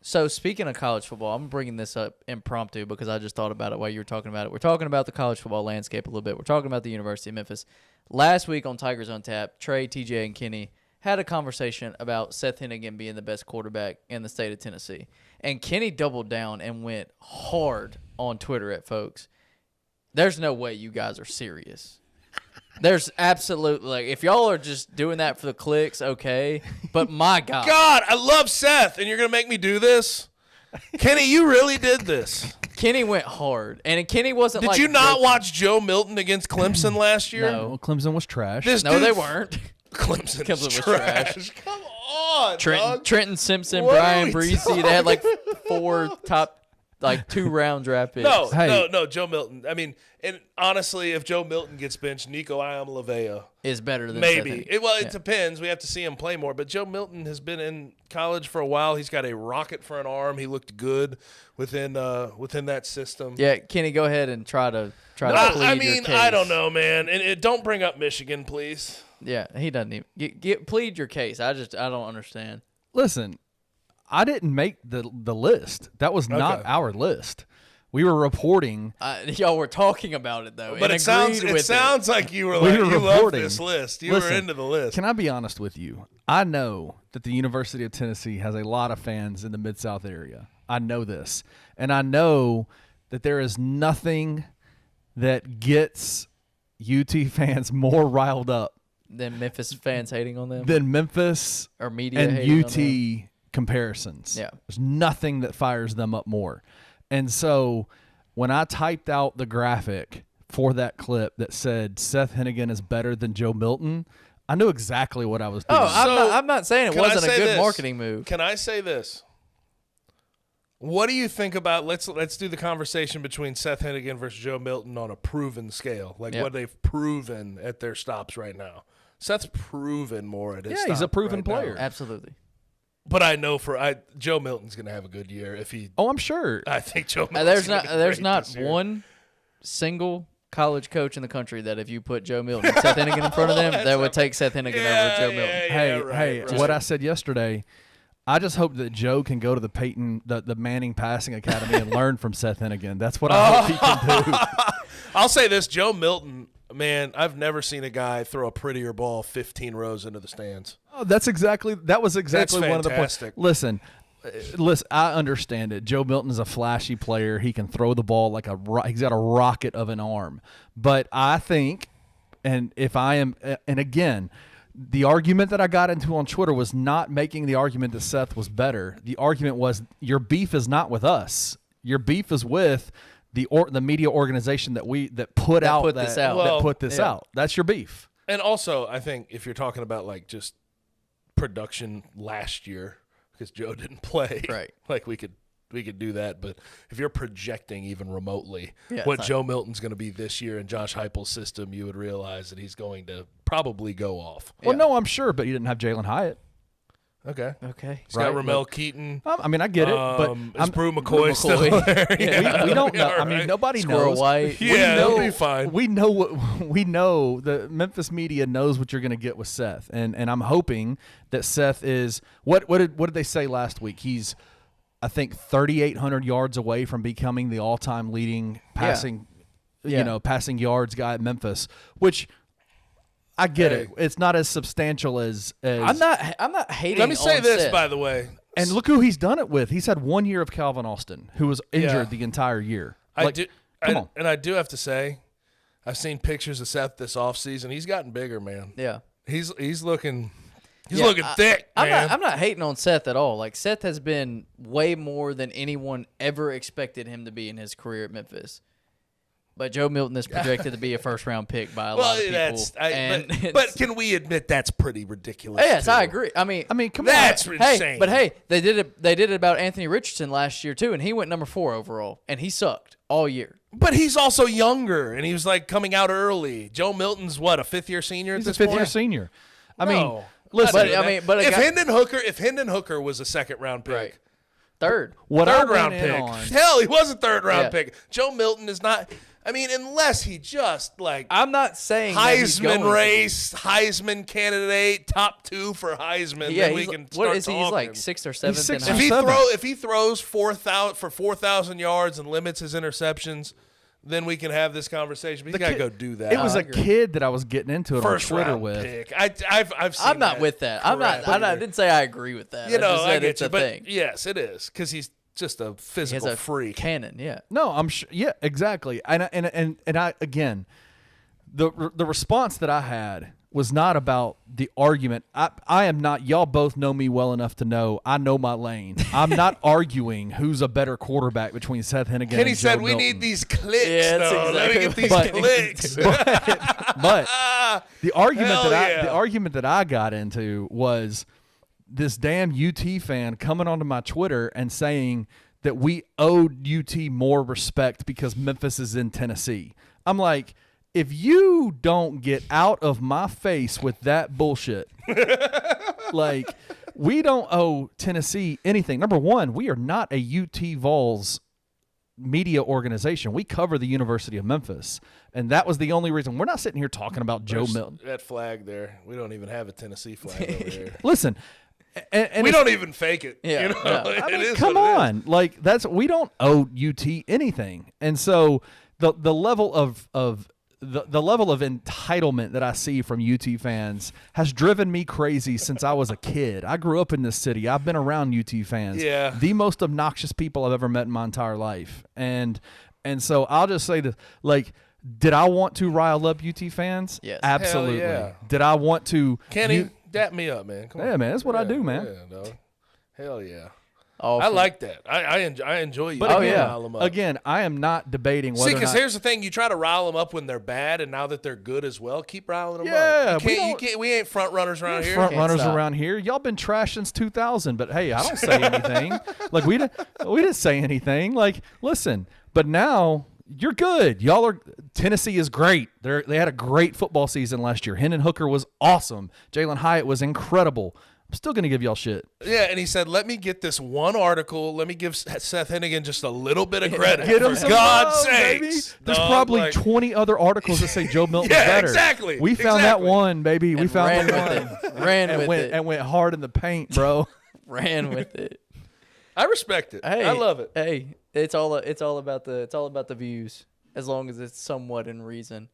So speaking of college football, I'm bringing this up impromptu because I just thought about it while you were talking about it. We're talking about the college football landscape a little bit. We're talking about the University of Memphis. Last week on Tigers Untapped, Trey, TJ, and Kenny had a conversation about Seth Henigan being the best quarterback in the state of Tennessee. And Kenny doubled down and went hard on Twitter at folks. There's no way you guys are serious. There's absolutely, like, if y'all are just doing that for the clicks, okay. But my God. God, I love Seth, and you're going to make me do this? Kenny, you really did this. Kenny went hard. And Kenny wasn't Did like. Did you not watch Joe Milton against Clemson last year? No. Well, Clemson was trash. No, they weren't. Clemson was trash. Come on, dog. Trenton Simpson, What Brian are we Breesy. They had like 4 top, like 2-round draft picks. No, Joe Milton. I mean, and honestly, if Joe Milton gets benched, Nico Iamaleava is better than maybe. Seth. It depends. We have to see him play more. But Joe Milton has been in college for a while. He's got a rocket for an arm. He looked good within that system. Yeah, Kenny, go ahead and try to plead I your mean, case. I don't know, man. And don't bring up Michigan, please. Yeah, he doesn't even plead your case. I don't understand. Listen, I didn't make the list. That was not our list. We were reporting. Y'all were talking about it though. But it sounds like you were like, you love this list. You were into the list. Can I be honest with you? I know that the University of Tennessee has a lot of fans in the Mid-South area. I know this. And I know that there is nothing that gets UT fans more riled up than Memphis fans hating on them? Than Memphis or media and hating UT on them? Comparisons. Yeah. There's nothing that fires them up more. And so when I typed out the graphic for that clip that said Seth Henigan is better than Joe Milton, I knew exactly what I was doing. I'm not saying it wasn't a good marketing move. Can I say this? What do you think about let's do the conversation between Seth Henigan versus Joe Milton on a proven scale, like what they've proven at their stops right now. Seth's proven more at his stop he's a proven right player. now. Absolutely. But I know Joe Milton's going to have a good year if he. Oh, I'm sure. I think Joe Milton's there's not one single college coach in the country that if you put Joe Milton and Seth Henigan in front of them, that would take Seth Henigan over Joe Milton. Hey, what I said yesterday, I just hope that Joe can go to the Manning Passing Academy and learn from Seth Henigan. That's what I hope he can do. I'll say this, Joe Milton, man, I've never seen a guy throw a prettier ball 15 rows into the stands. Oh, that was exactly That's one of the points. Listen, I understand it. Joe Milton is a flashy player. He can throw the ball he's got a rocket of an arm. But I think, and again, the argument that I got into on Twitter was not making the argument that Seth was better. The argument was your beef is not with us. Your beef is with the media organization that put this out. That's your beef. And also, I think if you're talking about like just production last year, because Joe didn't play, right? Like we could do that, but if you're projecting even remotely what Joe Milton's going to be this year in Josh Heupel's system, you would realize that he's going to probably go off. Well, no, I'm sure, but he didn't have Jalen Hyatt. Okay. He's got Ramel Keaton. I mean, I get it, but is Brew McCoy still there? We don't know. I mean, nobody knows. White. It'll be fine. We know the Memphis media knows what you're going to get with Seth, and I'm hoping that Seth is what did they say last week? He's, I think, 3,800 yards away from becoming the all-time leading passing yards guy at Memphis, which. I get it. It's not as substantial as I'm not hating. Let me say this, Seth. by the way. And look who he's done it with. He's had 1 year of Calvin Austin, who was injured the entire year. I do have to say, I've seen pictures of Seth this offseason. He's gotten bigger, man. Yeah. He's looking thick, man. I'm not hating on Seth at all. Like, Seth has been way more than anyone ever expected him to be in his career at Memphis. But Joe Milton is projected to be a first-round pick by a lot of people. But can we admit that's pretty ridiculous? Yes, too? I agree. I mean, come that's on. insane. They did it about Anthony Richardson last year too, and he went number 4 overall, and he sucked all year. But he's also younger, and he was like coming out early. Joe Milton's what, a fifth-year senior? He's at this a fifth-year point? senior. I No. mean, listen. But if Hendon Hooker was a second-round pick. Right. Third Third round pick. Hell, he was a third-round pick. Joe Milton is not. I mean, unless he just like I'm not saying that he's going Heisman race, Heisman candidate, top 2 for Heisman. Yeah, then we can start what is he? He's like talking. 6th or 7th. He's 6th in or Heisman. seventh. If he throws 4,000 yards and limits his interceptions, then we can have this conversation. But you gotta go do that. It was I a agree. kid that I was getting into it first on Twitter round with. pick. I've seen I'm not that with that. I crap. didn't say I agree with that. You know, I just said get it's you, a but thing. yes, it is because he's just a He has physical a freak. cannon. Yeah. No, I'm sure. Yeah, exactly. And I again, the response that I had was not about the argument. I am not. Y'all both know me well enough to know I know my lane. I'm not arguing who's a better quarterback between Seth Henigan Kenny and said Joe we Milton. need these clicks. Yeah, that's though. Let me get exactly these what- clicks. But the argument Hell yeah. the argument that I got into was this damn UT fan coming onto my Twitter and saying that we owed UT more respect because Memphis is in Tennessee. I'm like, if you don't get out of my face with that bullshit, like, we don't owe Tennessee anything. Number one, we are not a UT Vols media organization. We cover the University of Memphis, and that was the only reason. We're not sitting here talking about Joe Milton. That flag there. We don't even have a Tennessee flag over there. Listen, and We it's- don't even fake it. Yeah, you know? yeah. I It mean, is come what it is. on, like we don't owe UT anything, and so the level of the level of entitlement that I see from UT fans has driven me crazy since I was a kid. I grew up in this city. I've been around UT fans. Yeah. The most obnoxious people I've ever met in my entire life. And so I'll just say this, like, did I want to rile up UT fans? Yes. Absolutely. Hell yeah. Did I want to Kenny, dap me up, man. Come on. Yeah, man, that's what I do, man. Yeah, dog. Hell yeah. Oh, I like that. I enjoy you. But Oh, again, yeah. rile them up. again, I am not debating whether See, or because not here's the thing: you try to rile them up when they're bad, and now that they're good as well, keep riling them Yeah, up. we You can't. We ain't front runners around here. front Can't runners stop. around here. Y'all been trash since 2000, but hey, I don't say anything. Like we didn't say anything. Like, listen, but now you're good. Y'all are. Tennessee is great. They had a great football season last year. Hendon Hooker was awesome. Jalen Hyatt was incredible. I'm still gonna give y'all shit. Yeah, and he said, "Let me get this one article. Let me give Seth Henigan just a little bit of credit. Get him for some God's love, baby. sakes." There's dog. probably Like, 20 other articles that say Joe Milton's Yeah, better. exactly. We found that Exactly. one, baby. We And found ran that with one. it. Ran and with went it. and went hard in the paint, bro. Ran with it. I respect it. Hey, I love it. Hey, it's all about the views, as long as it's somewhat in reason.